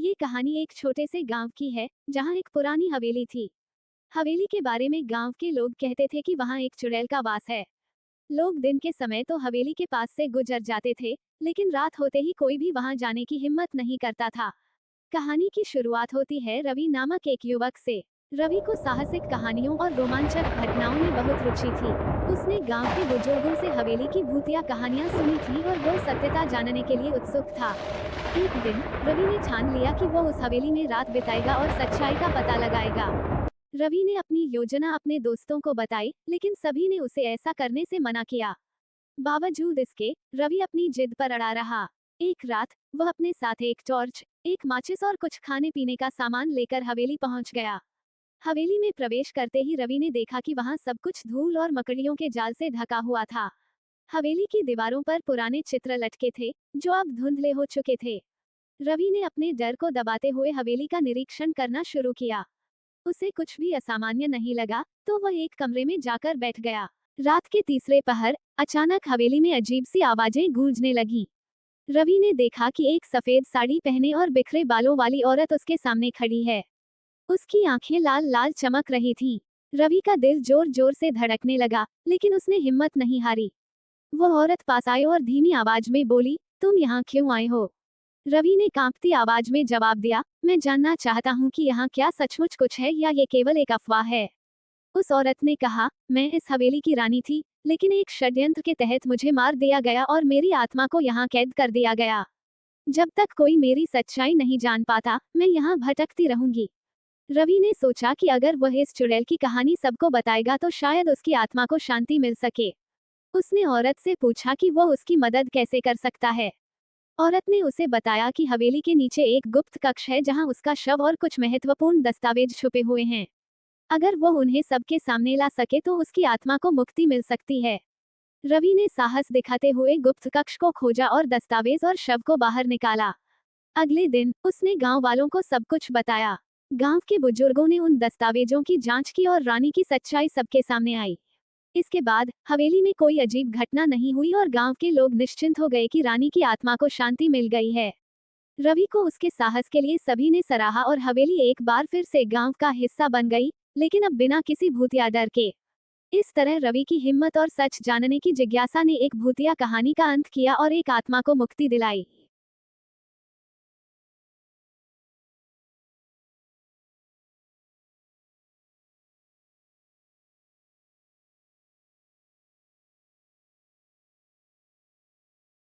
ये कहानी एक छोटे से गांव की है जहां एक पुरानी हवेली थी। हवेली के बारे में गांव के लोग कहते थे कि वहां एक चुड़ैल का वास है। लोग दिन के समय तो हवेली के पास से गुजर जाते थे, लेकिन रात होते ही कोई भी वहां जाने की हिम्मत नहीं करता था। कहानी की शुरुआत होती है रवि नामक एक युवक से। रवि को साहसिक कहानियों और रोमांचक घटनाओं में बहुत रुचि थी। उसने गांव के बुजुर्गों से हवेली की भूतिया कहानियां सुनी थी और वो सत्यता जानने के लिए उत्सुक था। एक दिन रवि ने ठान लिया कि वो उस हवेली में रात बिताएगा और सच्चाई का पता लगाएगा। रवि ने अपनी योजना अपने दोस्तों को बताई, लेकिन सभी ने उसे ऐसा करने से मना किया। बावजूद इसके, रवि अपनी जिद पर अड़ा रहा। एक रात वह अपने साथ एक टॉर्च, एक माचिस और कुछ खाने पीने का सामान लेकर हवेली पहुंच गया। हवेली में प्रवेश करते ही रवि ने देखा कि वहां सब कुछ धूल और मकड़ियों के जाल से ढका हुआ था। हवेली की दीवारों पर पुराने चित्र लटके थे, जो अब धुंधले हो चुके थे। रवि ने अपने डर को दबाते हुए हवेली का निरीक्षण करना शुरू किया। उसे कुछ भी असामान्य नहीं लगा, तो वह एक कमरे में जाकर बैठ गया। रात के तीसरे पहर अचानक हवेली में अजीब सी आवाजें गूंजने लगीं। रवि ने देखा कि एक सफेद साड़ी पहने और बिखरे बालों वाली औरत उसके सामने खड़ी है। उसकी आंखें लाल लाल चमक रही थीं। रवि का दिल जोर जोर से धड़कने लगा, लेकिन उसने हिम्मत नहीं हारी। वो औरत पास आई और धीमी आवाज में बोली, तुम यहाँ क्यों आए हो? रवि ने कांपती आवाज में जवाब दिया, मैं जानना चाहता हूँ कि यहाँ क्या सचमुच कुछ है या ये केवल एक अफवाह है। उस औरत ने कहा, मैं इस हवेली की रानी थी, लेकिन एक षड्यंत्र के तहत मुझे मार दिया गया और मेरी आत्मा को यहाँ कैद कर दिया गया। जब तक कोई मेरी सच्चाई नहीं जान पाता, मैं यहाँ भटकती रहूंगी। रवि ने सोचा कि अगर वह इस चुड़ैल की कहानी सबको बताएगा तो शायद उसकी आत्मा को शांति मिल सके। उसने औरत से पूछा कि वो उसकी मदद कैसे कर सकता है। औरत ने उसे बताया कि हवेली के नीचे एक गुप्त कक्ष है जहां उसका शव और कुछ महत्वपूर्ण दस्तावेज छुपे हुए हैं। अगर वो उन्हें सबके सामने ला सके तो उसकी आत्मा को मुक्ति मिल सकती है। रवि ने साहस दिखाते हुए गुप्त कक्ष को खोजा और दस्तावेज और शव को बाहर निकाला। अगले दिन उसने गांव वालों को सब कुछ बताया। गांव के बुजुर्गों ने उन दस्तावेजों की जांच की और रानी की सच्चाई सबके सामने आई। इसके बाद हवेली में कोई अजीब घटना नहीं हुई और गांव के लोग निश्चिंत हो गए कि रानी की आत्मा को शांति मिल गई है। रवि को उसके साहस के लिए सभी ने सराहा और हवेली एक बार फिर से गांव का हिस्सा बन गई, लेकिन अब बिना किसी भूतिया डर के। इस तरह रवि की हिम्मत और सच जानने की जिज्ञासा ने एक भूतिया कहानी का अंत किया और एक आत्मा को मुक्ति दिलाई।